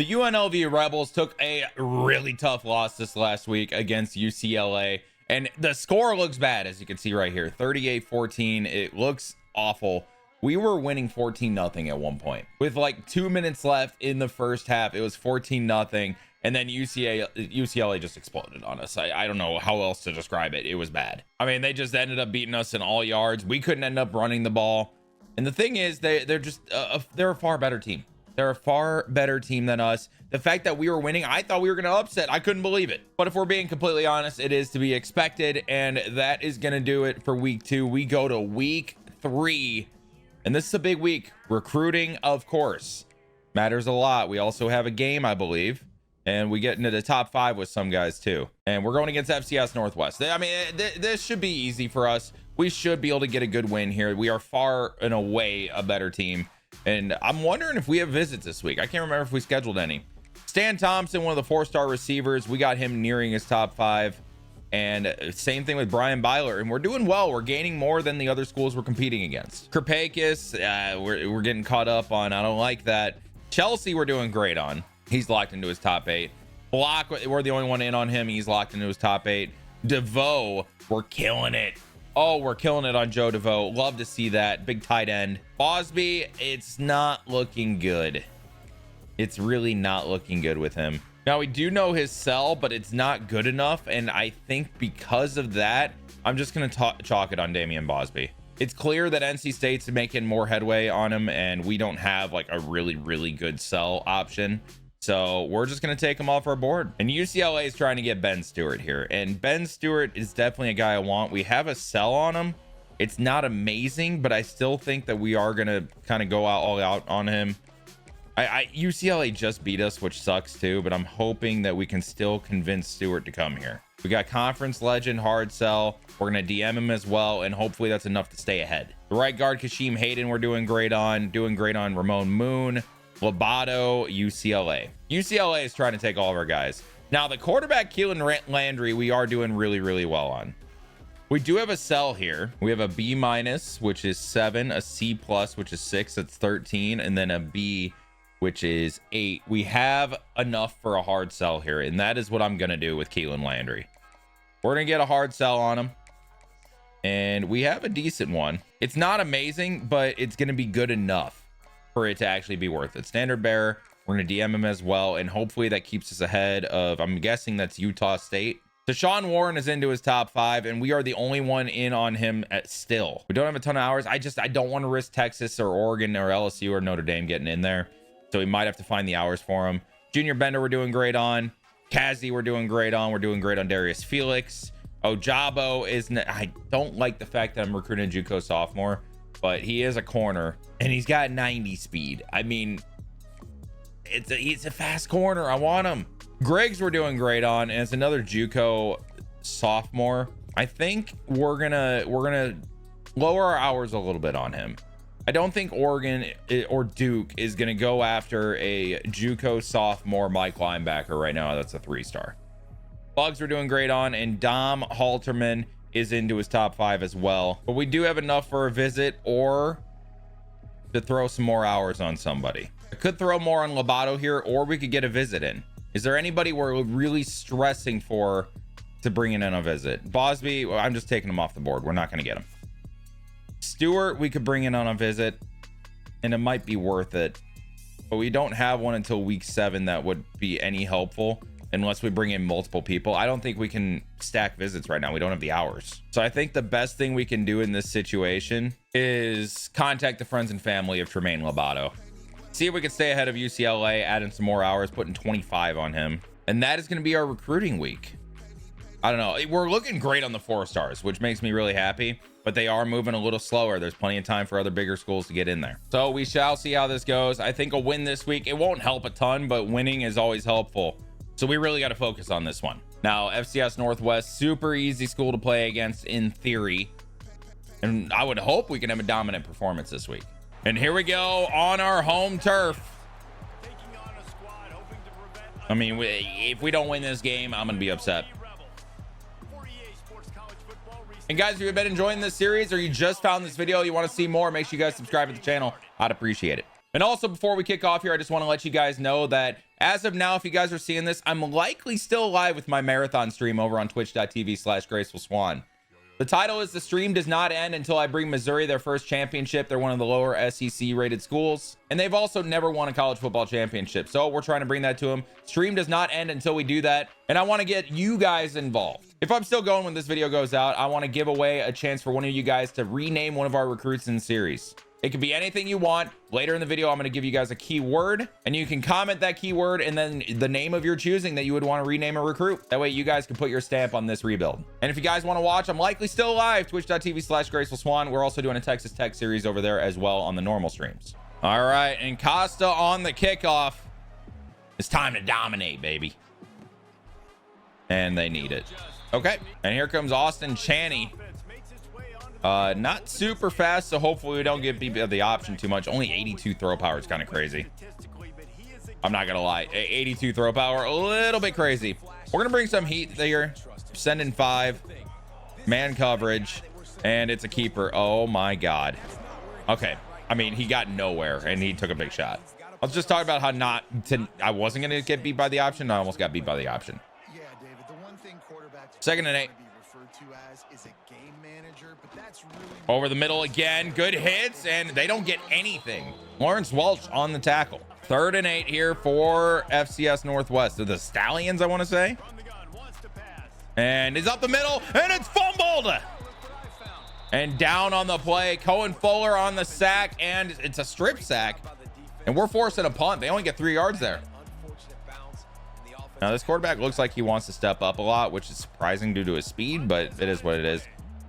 The UNLV Rebels took a really tough loss this last week against UCLA, and the score looks bad, as you can see right here, 38-14. It looks awful. We were winning 14-0 at one point with like 2 minutes left in the first half. It was 14-0, and then UCLA just exploded on us. I don't know how else to describe it. It was bad. I mean, they just ended up beating us in all yards. We couldn't end up running the ball, and the thing is, they're just they're a far better team. They're a far better team than us. The fact that we were winning, I thought we were going to upset. I couldn't believe it. But if we're being completely honest, it is to be expected. And that is going to do it for week 2. We go to week 3. And this is a big week. Recruiting, of course, matters a lot. We also have a game, I believe. And we get into the top 5 with some guys too. And we're going against FCS Northwest. I mean, this should be easy for us. We should be able to get a good win here. We are far and away a better team. And I'm wondering if we have visits this week. I can't remember if we scheduled any. Stan Thompson, one of the 4-star receivers, we got him nearing his top 5. And same thing with Brian Byler. And we're doing well. We're gaining more than the other schools we're competing against. Kripakis, we're getting caught up on. I don't like that. Chelsea, we're doing great on. He's locked into his top 8. Block, we're the only one in on him. He's locked into his top 8. DeVoe, we're killing it. Oh, we're killing it on Joe DeVoe. Love to see that. Big tight end. Bosby, it's not looking good. It's really not looking good with him. Now, we do know his sell, but it's not good enough. And I think because of that, I'm just going to chalk it on Damian Bosby. It's clear that NC State's making more headway on him, and we don't have like a really, really good sell option. So we're just going to take him off our board. And UCLA is trying to get Ben Stewart here. And Ben Stewart is definitely a guy I want. We have a sell on him. It's not amazing, but I still think that we are going to kind of go all out on him. UCLA just beat us, which sucks too, but I'm hoping that we can still convince Stewart to come here. We got conference legend, hard sell. We're going to DM him as well, and hopefully that's enough to stay ahead. The right guard, Kashim Hayden, we're doing great on. Ramon Moon. Lobato, UCLA. UCLA is trying to take all of our guys. Now, the quarterback, Keelan Landry, we are doing really, really well on. We do have a sell here. We have a B-, which is 7, a C+, which is 6, that's 13, and then a B, which is 8. We have enough for a hard sell here, and that is what I'm going to do with Keelan Landry. We're going to get a hard sell on him, and we have a decent one. It's not amazing, but it's going to be good enough for it to actually be worth it. Standard bearer, we're going to DM him as well, and hopefully that keeps us ahead of, I'm guessing that's Utah State. Deshaun Warren is into his top 5, and we are the only one in on him still. We don't have a ton of hours. I don't want to risk Texas or Oregon or LSU or Notre Dame getting in there, so we might have to find the hours for him. Junior Bender, we're doing great on. Kazi, we're doing great on. We're doing great on Darius Felix. Ojabo I don't like the fact that I'm recruiting a JUCO sophomore, but he is a corner and he's got 90 speed. I mean, he's a fast corner. I want him. Griggs, we're doing great on, and it's another JUCO sophomore. I think we're gonna lower our hours a little bit on him. I don't think Oregon or Duke is gonna go after a JUCO sophomore Mike linebacker right now. That's a 3-star. Bugs, we're doing great on, and Dom Halterman is into his top 5 as well. But we do have enough for a visit or to throw some more hours on somebody. I could throw more on Lobato here, or we could get a visit in. Is there anybody we're really stressing for to bring in a visit? Bosby, well, I'm just taking him off the board. We're not going to get him. Stewart, we could bring in on a visit, and it might be worth it. But we don't have one until week 7 that would be any helpful. Unless we bring in multiple people. I don't think we can stack visits right now. We don't have the hours. So I think the best thing we can do in this situation is contact the friends and family of Tremaine Lobato. See if we can stay ahead of UCLA, add in some more hours, putting 25 on him. And that is going to be our recruiting week. I don't know. We're looking great on the 4-stars, which makes me really happy. But they are moving a little slower. There's plenty of time for other bigger schools to get in there. So we shall see how this goes. I think a win this week, it won't help a ton, but winning is always helpful. So we really got to focus on this one. Now, FCS Northwest, super easy school to play against in theory. And I would hope we can have a dominant performance this week. And here we go on our home turf. I mean, if we don't win this game, I'm going to be upset. And guys, if you've been enjoying this series or you just found this video, you want to see more, make sure you guys subscribe to the channel. I'd appreciate it. And also, before we kick off here, I just want to let you guys know that as of now, if you guys are seeing this, I'm likely still live with my marathon stream over on twitch.tv/GracefulSwan. The title is "The Stream Does Not End Until I Bring Missouri Their First Championship." They're one of the lower SEC rated schools, and they've also never won a college football championship. So we're trying to bring that to them. Stream does not end until we do that. And I want to get you guys involved. If I'm still going when this video goes out, I want to give away a chance for one of you guys to rename one of our recruits in the series. It could be anything you want. Later in the video, I'm going to give you guys a keyword, and you can comment that keyword and then the name of your choosing that you would want to rename a recruit. That way you guys can put your stamp on this rebuild. And if you guys want to watch, I'm likely still live, twitch.tv/GracefulSwan. We're also doing a Texas Tech series over there as well on the normal streams. All right, and Costa on the kickoff. It's time to dominate, baby. And they need it. Okay, and here comes Austin Chaney. Not super fast, so hopefully we don't get beat by the option too much. Only 82 throw power is kind of crazy. I'm not gonna lie, 82 throw power, a little bit crazy. We're gonna bring some heat here. Send in 5 man coverage, and it's a keeper. Oh my god. Okay, I mean, he got nowhere and he took a big shot. I was just talking about how I wasn't gonna get beat by the option. I almost got beat by the option. Second and 8. Over the middle again. Good hits, and they don't get anything. Lawrence Welch on the tackle. 3rd and 8 here for FCS Northwest. They're the Stallions, I want to say. And he's up the middle, and it's fumbled. And down on the play. Cohen Fuller on the sack, and it's a strip sack. And we're forcing a punt. They only get 3 yards there. Now, this quarterback looks like he wants to step up a lot, which is surprising due to his speed, but it is what it is.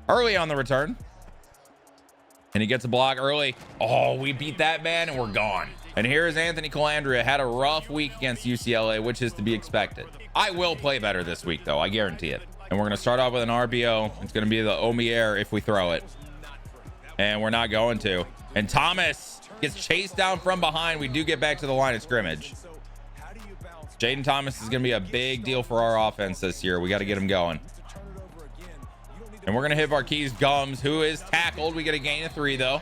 Early on the return. And he gets a block early. Oh, we beat that man, and we're gone. And here's Anthony Calandria. Had a rough week against UCLA, which is to be expected. I will play better this week, though. I guarantee it. And we're going to start off with an RBO. It's going to be the Omier if we throw it. And we're not going to. And Thomas gets chased down from behind. We do get back to the line of scrimmage. Jaden Thomas is going to be a big deal for our offense this year. We got to get him going. And we're going to hit Marquise Gums, who is tackled. We get a gain of 3, though.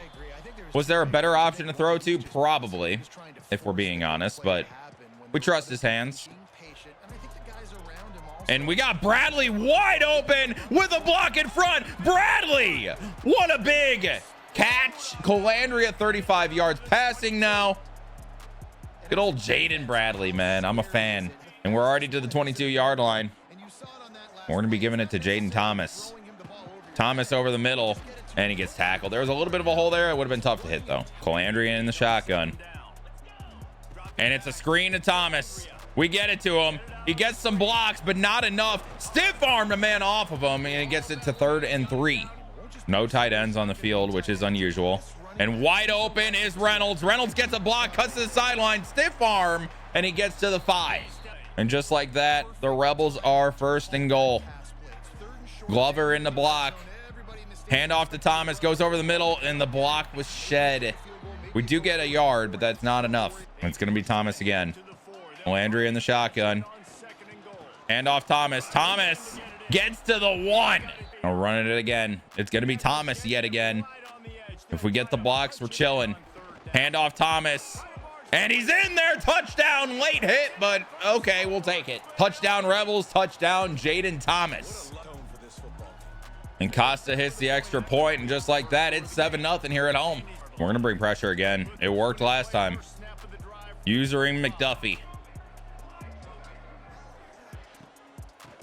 Was there a better option to throw to? Probably, if we're being honest, but we trust his hands. And we got Bradley wide open with a block in front. Bradley, what a big catch. Calandria 35 yards passing now. Good old Jaden Bradley, man. I'm a fan. And we're already to the 22-yard line. We're going to be giving it to Jaden Thomas. Thomas over the middle, and he gets tackled. There was a little bit of a hole there. It would have been tough to hit, though. Calandria in the shotgun. And it's a screen to Thomas. We get it to him. He gets some blocks, but not enough. Stiff armed a man off of him, and he gets it to 3rd and 3. No tight ends on the field, which is unusual. And wide open is Reynolds. Reynolds gets a block, cuts to the sideline, stiff arm, and he gets to the 5. And just like that, the Rebels are 1st and goal. Glover in the block. Handoff to Thomas, goes over the middle, and the block was shed. We do get a yard, but that's not enough. It's going to be Thomas again. Landry in the shotgun. Handoff Thomas. Thomas gets to the 1. We're running it again. It's going to be Thomas yet again. If we get the blocks, we're chilling. Handoff Thomas. And he's in there. Touchdown. Late hit, but okay, we'll take it. Touchdown Rebels. Touchdown Jaden Thomas. And Costa hits the extra point, and just like that, it's 7-0 here at home. We're going to bring pressure again. It worked last time. Usering McDuffie.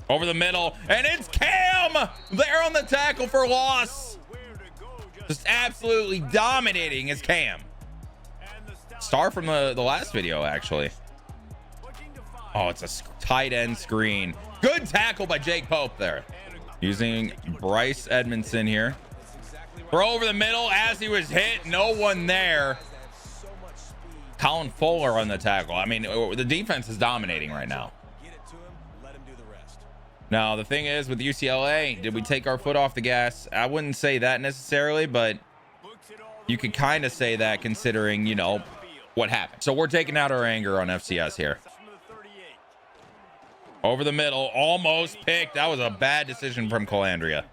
Over the middle, and it's Cam there on the tackle for loss. Just absolutely dominating is Cam. Star from the last video, actually. Oh, it's a tight end screen. Good tackle by Jake Pope there. Using Bryce Edmondson here. Throw over the middle as he was hit. No one there. Colin Fuller on the tackle. I mean, the defense is dominating right now. Now, the thing is with UCLA, did we take our foot off the gas? I wouldn't say that necessarily, but you could kind of say that considering, you know, what happened. So we're taking out our anger on FCS here. Over the middle, almost picked. That was a bad decision from Calandria.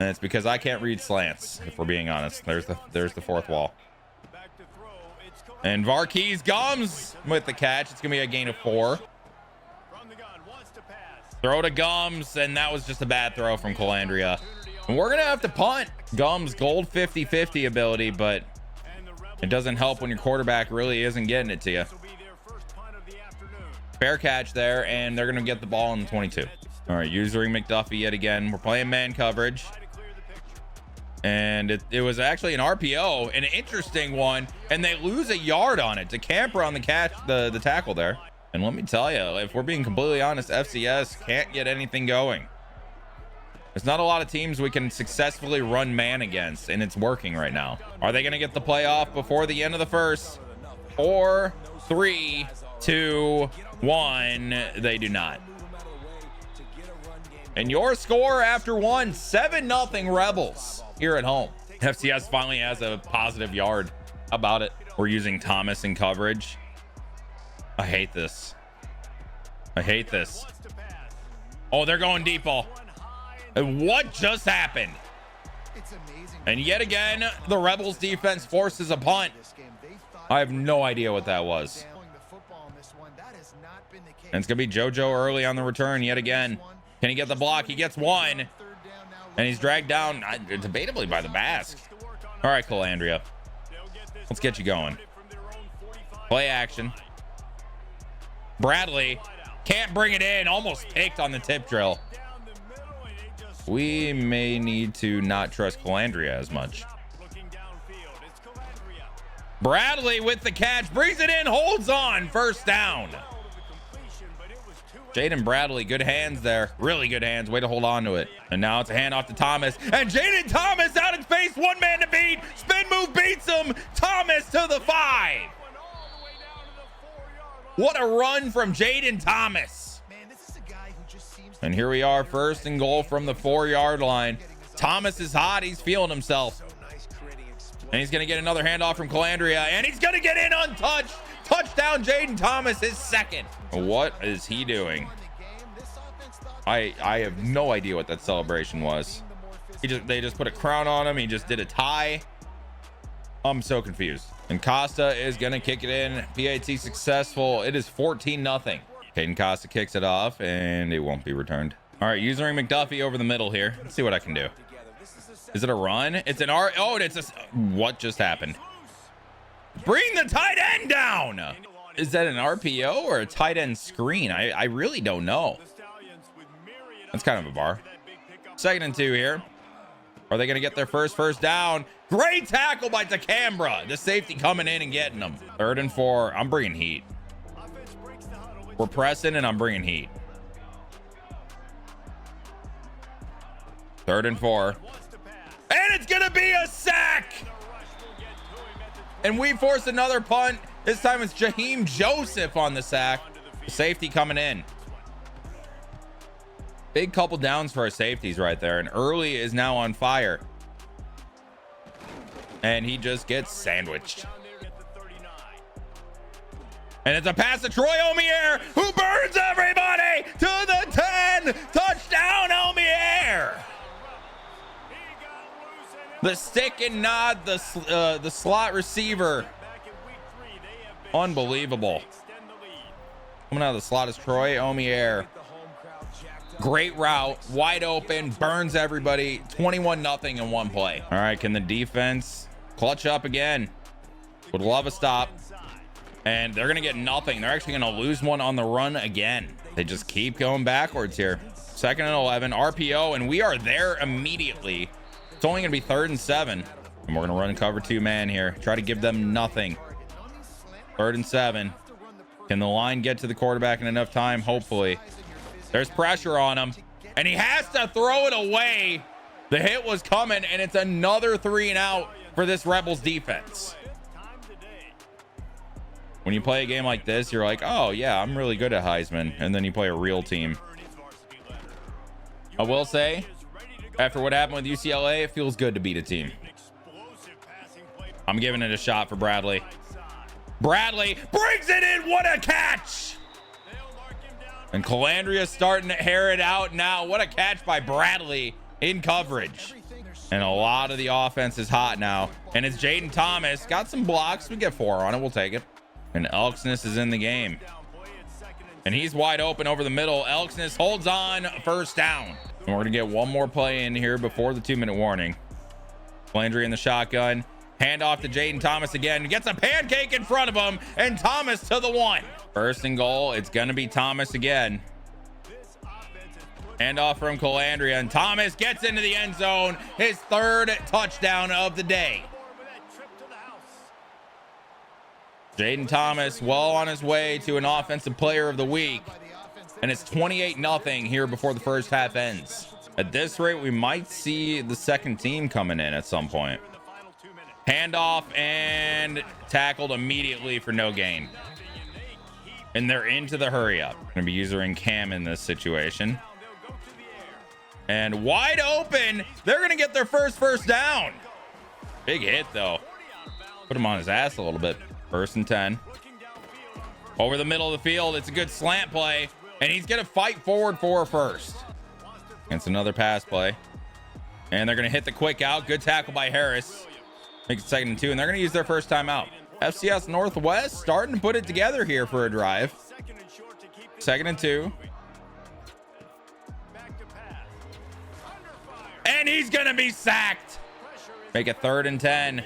And it's because I can't read slants, if we're being honest. There's the 4th wall. And Varkey's Gums with the catch. It's going to be a gain of 4. Throw to Gums, and that was just a bad throw from Calandria. And we're going to have to punt. Gums, gold 50-50 ability, but it doesn't help when your quarterback really isn't getting it to you. Fair catch there, and they're going to get the ball in the 22. All right, using McDuffie yet again. We're playing man coverage. And it was actually an RPO, an interesting one, and they lose a yard on it to Camper on the catch, the tackle there. And let me tell you, if we're being completely honest, FCS can't get anything going. There's not a lot of teams we can successfully run man against, and it's working right now. Are they going to get the playoff before the end of the first? 4, 3, 2, 1. They do not. And your score after 1, 7-0 Rebels here at home. FCS finally has a positive yard. How about it? We're using Thomas in coverage. I hate this. I hate this. Oh, they're going deep ball. And what just happened? And yet again, the Rebels defense forces a punt. I have no idea what that was. And it's gonna be JoJo early on the return yet again. Can he get the block? He gets 1. And he's dragged down debatably by the Basque. All right, Calandria. Let's get you going. Play action. Bradley can't bring it in. Almost picked on the tip drill. We may need to not trust Calandria as much. Bradley with the catch. Brings it in. Holds on. First down. Jaden Bradley, good hands there. Really good hands. Way to hold on to it. And now it's a handoff to Thomas. And Jaden Thomas out in space. One man to beat. Spin move beats him. Thomas to the 5. What a run from Jaden Thomas. And here we are, 1st and goal from the 4-yard line. Thomas is hot. He's feeling himself. And he's going to get another handoff from Calandria. And he's going to get in untouched. Touchdown, Jaden Thomas, his 2nd. What is he doing? I have no idea what that celebration was. They just put a crown on him. He just did a tie. I'm so confused. And Costa is going to kick it in. PAT successful. It is 14-0. Caden Costa kicks it off, and it won't be returned. All right, using McDuffie over the middle here. Let's see what I can do. Is it a run? It's an R. Oh, it's a. What just happened? Bring the tight end down. Is that an RPO or a tight end screen? I really don't know. That's kind of a bar. 2nd and 2 here. Are they going to get their first down? Great tackle by Takambra. The safety coming in and getting them. 3rd and 4. I'm bringing heat. We're pressing and I'm bringing heat. 3rd and 4. And it's going to be a sack. And we force another punt. This time it's Jaheim Joseph on the sack. Safety coming in. Big couple downs for our safeties right there. And Early is now on fire. And he just gets sandwiched. And it's a pass to Troy Omier, who burns everybody to the 10. Touchdown, Omier. The stick and nod, the slot receiver. Unbelievable. Coming out of the slot is Troy Omier. Great route, wide open, burns everybody. 21-0 in one play. All right, can the defense clutch up again? Would love a stop. And they're going to get nothing. They're actually going to lose one on the run again. They just keep going backwards here. 2nd and 11, RPO, and we are there immediately. It's only going to be 3rd and 7. And we're going to run cover 2 man here. Try to give them nothing. 3rd and 7. Can the line get to the quarterback in enough time? Hopefully. There's pressure on him. And he has to throw it away. The hit was coming, and it's another 3 and out for this Rebels defense. When you play a game like this, you're like, oh, yeah, I'm really good at Heisman. And then you play a real team. I will say, after what happened with UCLA, it feels good to beat a team. I'm giving it a shot for Bradley. Bradley brings it in. What a catch. And Calandria starting to hair it out now. What a catch by Bradley in coverage. And a lot of the offense is hot now. And it's Jaden Thomas. Got some blocks. We get 4 on it. We'll take it. And Elksness is in the game. And he's wide open over the middle. Elksness holds on. First down. And we're going to get one more play in here before the 2-minute warning. Landry in the shotgun. Hand off to Jaden Thomas again. Gets a pancake in front of him. And Thomas to the 1. First and goal. It's going to be Thomas again. Hand off from Calandria. And Thomas gets into the end zone. His 3rd touchdown of the day. Jaden Thomas well on his way to an offensive player of the week. And it's 28-0 here before the first half ends. At this rate, we might see the second team coming in at some point. Handoff and tackled immediately for no gain. And they're into the hurry up. Going to be using Cam in this situation. And wide open. They're going to get their first down. Big hit, though. Put him on his ass a little bit. 1st and 10. Over the middle of the field. It's a good slant play. And he's going to fight forward for a first. It's another pass play. And they're going to hit the quick out. Good tackle by Harris. Makes it 2nd and 2. And they're going to use their first timeout. FCS Northwest starting to put it together here for a drive. 2nd and 2. And he's going to be sacked. Make it 3rd and 10.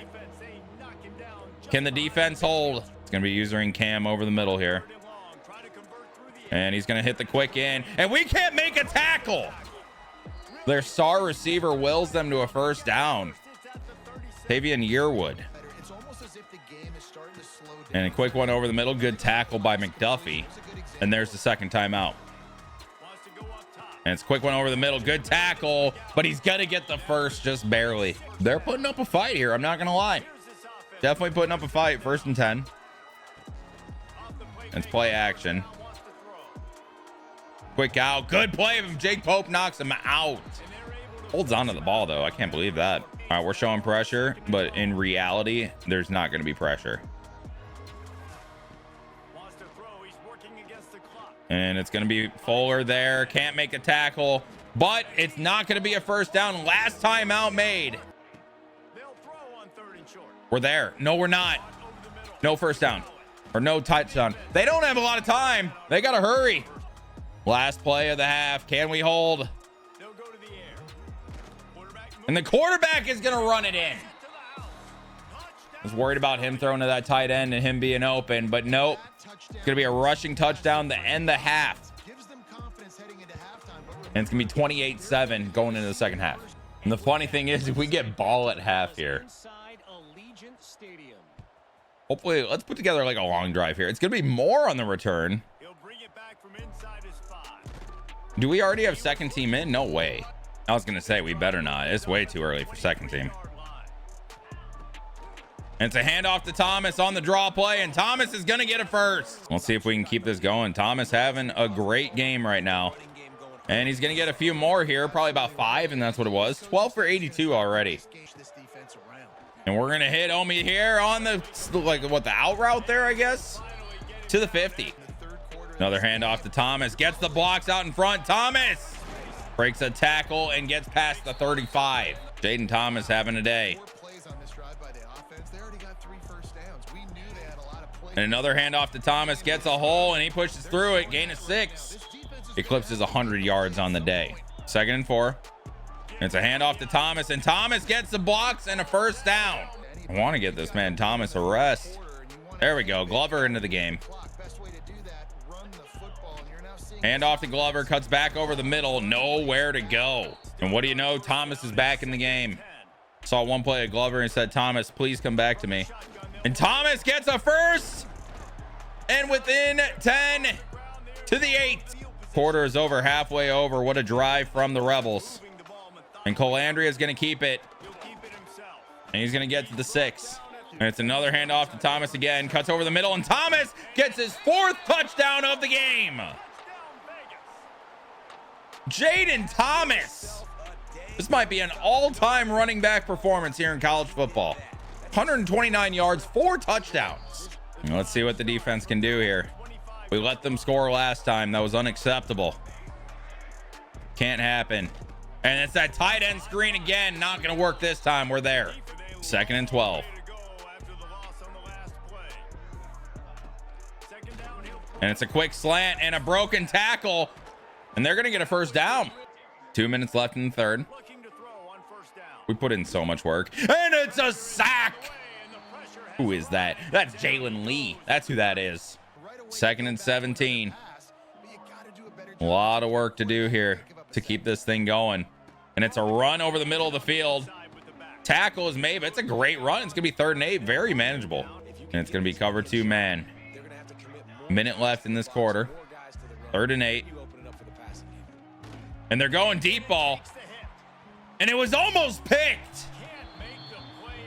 Can the defense hold? It's going to be using Cam over the middle here. And he's going to hit the quick in. And we can't make a tackle. Their star receiver wills them to a first down. Tavian Yearwood. And a quick one over the middle. Good tackle by McDuffie. And there's the 2nd timeout. And it's a quick one over the middle. Good tackle. But he's going to get the first just barely. They're putting up a fight here. I'm not going to lie. Definitely putting up a fight. 1st and 10. It's play action. Quick out. Good play of him. Jake Pope knocks him out. Holds on to the ball, though. I can't believe that. All right, we're showing pressure, but in reality, there's not going to be pressure. And it's going to be Fuller there. Can't make a tackle, but it's not going to be a first down. Last time out made. We're there. No, we're not. No first down or no touchdown. They don't have a lot of time. They got to hurry. Last play of the half. Can we hold? And the quarterback is going to run it in. I was worried about him throwing to that tight end and him being open, but nope. It's going to be a rushing touchdown to end the half. And it's going to be 28-7 going into the second half. And the funny thing is, if we get ball at half here, hopefully, let's put together like a long drive here. It's going to be more on the return. Do we already have second team in? No way. I was going to say we better not. It's way too early for second team. And it's a handoff to Thomas on the draw play, and Thomas is going to get a first. We'll see if we can keep this going. Thomas having a great game right now. And he's going to get a few more here, probably about 5, and that's what it was. 12 for 82 already. And we're going to hit Omi here on the, like, what, the out route there, I guess, to the 50. Another handoff to Thomas. Gets the blocks out in front. Thomas breaks a tackle and gets past the 35. Jaden Thomas having a day. And another handoff to Thomas. Gets a hole, and he pushes through it. Gain of 6. Eclipses 100 yards on the day. 2nd and 4. It's a handoff to Thomas, and Thomas gets the blocks and a first down. I want to get this man Thomas a rest. There we go. Glover into the game. Handoff to Glover. Cuts back over the middle. Nowhere to go. And what do you know? Thomas is back in the game. Saw one play of Glover and said, Thomas, please come back to me. And Thomas gets a first. And within 10 to the 8. Quarter is over, halfway over. What a drive from the Rebels. And Calandria is going to keep it. And he's going to get to the 6. And it's another handoff to Thomas again. Cuts over the middle, and Thomas gets his 4th touchdown of the game. Jaden Thomas. This might be an all-time running back performance here in college football. 129 yards, 4 touchdowns. And let's see what the defense can do here. We let them score last time. That was unacceptable. Can't happen. And it's that tight end screen again. Not going to work this time. We're there. 2nd and 12. And it's a quick slant and a broken tackle. And they're going to get a first down. 2 minutes left in the third. We put in so much work. And it's a sack. Who is that? That's Jalen Lee. That's who that is. 2nd and 17. A lot of work to do here to keep this thing going. And it's a run over the middle of the field. Tackle is made, but it's a great run. It's going to be 3rd and 8. Very manageable. And it's going to be cover 2 man. Minute left in this quarter. 3rd and 8. And they're going deep ball. And it was almost picked.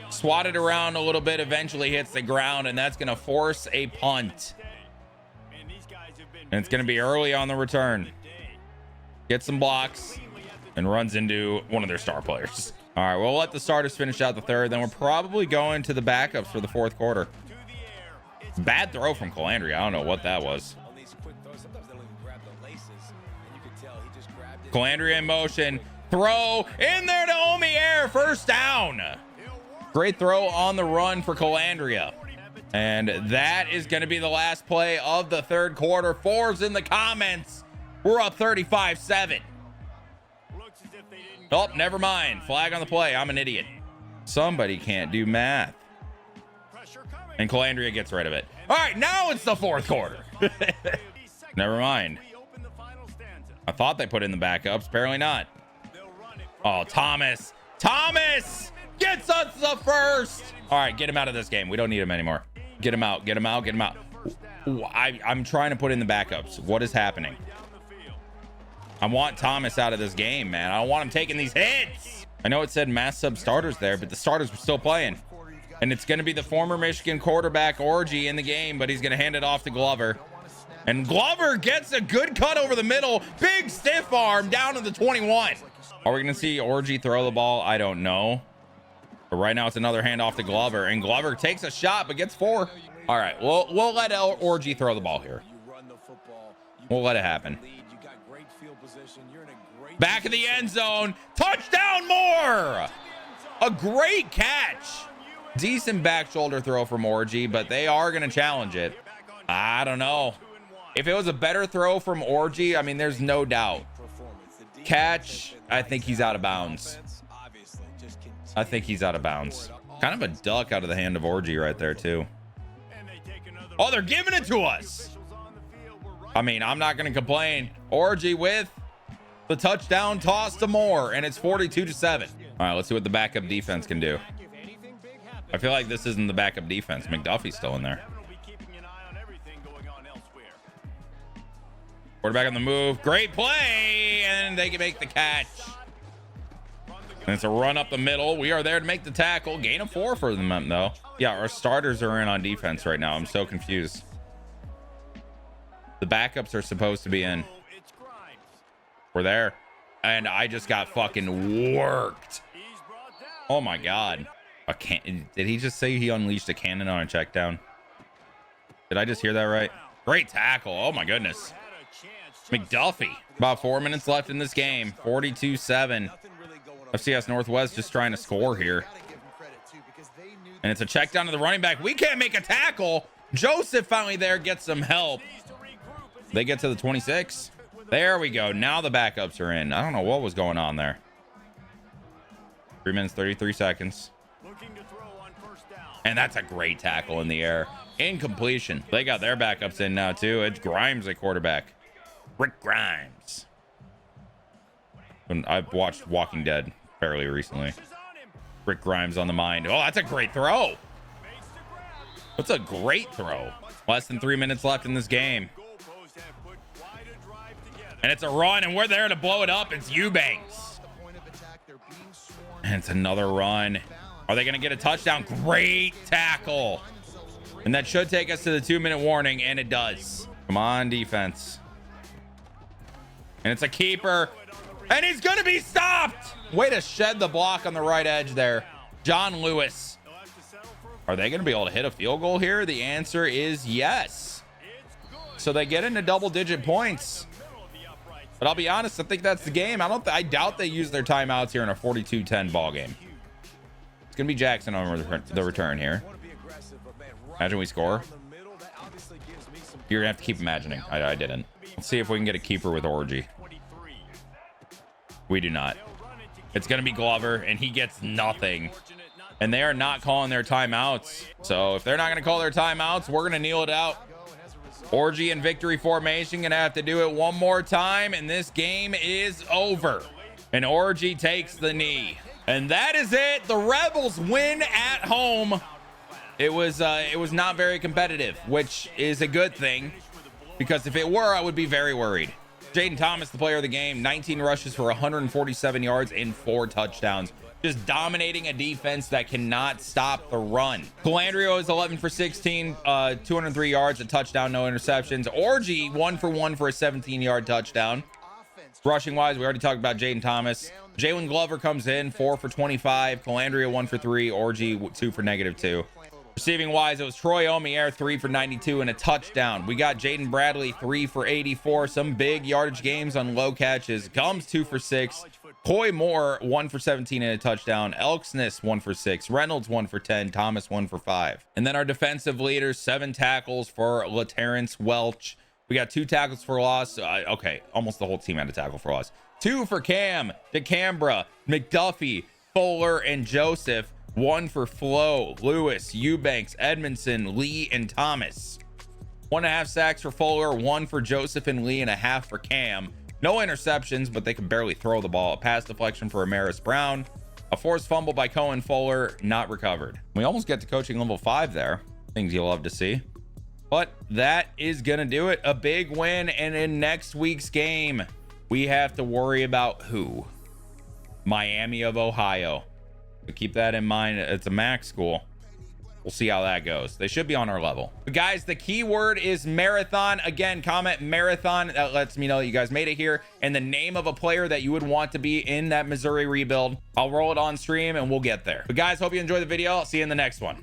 Swatted around a little bit, eventually hits the ground, and that's going to force a punt. And it's going to be early on the return. Gets some blocks and runs into one of their star players. All right, we'll let the starters finish out the third. Then we're probably going to the backups for the 4th quarter. Bad throw from Calandria. I don't know what that was. Calandria in motion. Throw in there to Omier. First down. Great throw on the run for Calandria. And that is going to be the last play of the 3rd quarter. 4's in the comments. We're up 35-7. Oh, never mind. Flag on the play. I'm an idiot. Somebody can't do math. And Calandria gets rid of it. All right, now it's the 4th quarter. Never mind. I thought they put in the backups. Apparently not. Oh, Thomas. Thomas gets us the first. All right, get him out of this game. We don't need him anymore. Get him out. Get him out. Get him out. I'm trying to put in the backups. What is happening? I want Thomas out of this game, man. I don't want him taking these hits. I know it said mass sub starters there, but the starters were still playing. And it's going to be the former Michigan quarterback, Orgy, in the game, but he's going to hand it off to Glover. And Glover gets a good cut over the middle. Big stiff arm down to the 21. Are we going to see Orgy throw the ball? I don't know. But right now it's another handoff to Glover. And Glover takes a shot, but gets 4. All right, we'll let Orgy throw the ball here. We'll let it happen. Back of the end zone. Touchdown Moore. A great catch. Decent back shoulder throw from Orgy, but they are going to challenge it. I don't know. If it was a better throw from Orgy, I mean, there's no doubt. Catch, I think he's out of bounds. I think he's out of bounds. Kind of a duck out of the hand of Orgy right there, too. Oh, they're giving it to us. I mean, I'm not going to complain. Orgy with the touchdown toss to Moore, and it's 42-7. All right, let's see what the backup defense can do. I feel like this isn't the backup defense. McDuffie's still in there. Quarterback on the move. Great play, and they can make the catch. And it's a run up the middle. We are there to make the tackle. Gain of 4 for them, though. Yeah, our starters are in on defense right now. I'm so confused. The backups are supposed to be in. We're there. And I just got fucking worked. Oh, my God. Did he just say he unleashed a cannon on a check down? Did I just hear that right? Great tackle. Oh, my goodness. McDuffie. About 4 minutes left in this game. 42-7. FCS Northwest just trying to score here. And it's a check down to the running back. We can't make a tackle. Joseph finally there gets some help. They get to the 26. There we go. Now the backups are in. I don't know what was going on there. 3 minutes, 33 seconds. And that's a great tackle in the air. Incompletion. They got their backups in now, too. It's Grimes, a quarterback. Rick Grimes. And I've watched Walking Dead fairly recently. Rick Grimes on the mind. Oh, that's a great throw. That's a great throw. Less than 3 minutes left in this game. And it's a run, and we're there to blow it up. It's Eubanks. And it's another run. Are they going to get a touchdown? Great tackle. And that should take us to the 2-minute warning, and it does. Come on, defense. And it's a keeper. And he's going to be stopped. Way to shed the block on the right edge there. John Lewis. Are they going to be able to hit a field goal here? The answer is yes. So they get into double-digit points. But I'll be honest, I think that's the game. I doubt they use their timeouts here in a 42-10 ball game. It's gonna be Jackson on the return here. Imagine we score. You're gonna have to keep imagining. I didn't. Let's see if we can get a keeper with Orgy. We do not. It's gonna be Glover, and he gets nothing. And they are not calling their timeouts. So if they're not gonna call their timeouts, we're gonna kneel it out. Orgy in victory formation, gonna have to do it one more time, and this game is over. And Orgy takes the knee. And that is it. The Rebels win at home. It was not very competitive, which is a good thing, because if it were, I would be very worried. Jaden Thomas, the player of the game, 19 rushes for 147 yards and 4 touchdowns. Just dominating a defense that cannot stop the run. Calandrio is 11 for 16, 203 yards, a touchdown, no interceptions. Orgy 1 for 1 for a 17-yard touchdown. Rushing wise, we already talked about Jaden Thomas. Jalen Glover comes in 4 for 25. Calandrio 1 for 3. Orgy 2 for -2. Receiving wise, it was Troy Omier 3 for 92 and a touchdown. We got Jaden Bradley 3 for 84. Some big yardage games on low catches. Gums 2 for 6. Coy Moore 1 for 17 and a touchdown. Elksness 1 for 6. Reynolds 1 for 10. Thomas 1 for 5. And then our defensive leaders, 7 tackles for LaTerrence Welch. We got 2 tackles for loss. Okay, almost the whole team had a tackle for loss. 2 for Cam, DeCambra, McDuffie, Fuller, and Joseph. 1 for Flo, Lewis, Eubanks, Edmondson, Lee, and Thomas. 1.5 sacks for Fuller, 1 for Joseph and Lee, and a half for Cam. No interceptions, but they can barely throw the ball. A pass deflection for Amaris Brown. A forced fumble by Cohen Fuller, not recovered. We almost get to coaching level 5 there. Things you'll love to see. But that is going to do it. A big win. And in next week's game, we have to worry about who? Miami of Ohio. But keep that in mind. It's a MAC school. We'll see how that goes. They should be on our level. But guys, the keyword is marathon. Again, comment marathon. That lets me know that you guys made it here. And the name of a player that you would want to be in that Missouri rebuild. I'll roll it on stream and we'll get there. But guys, hope you enjoyed the video. I'll see you in the next one.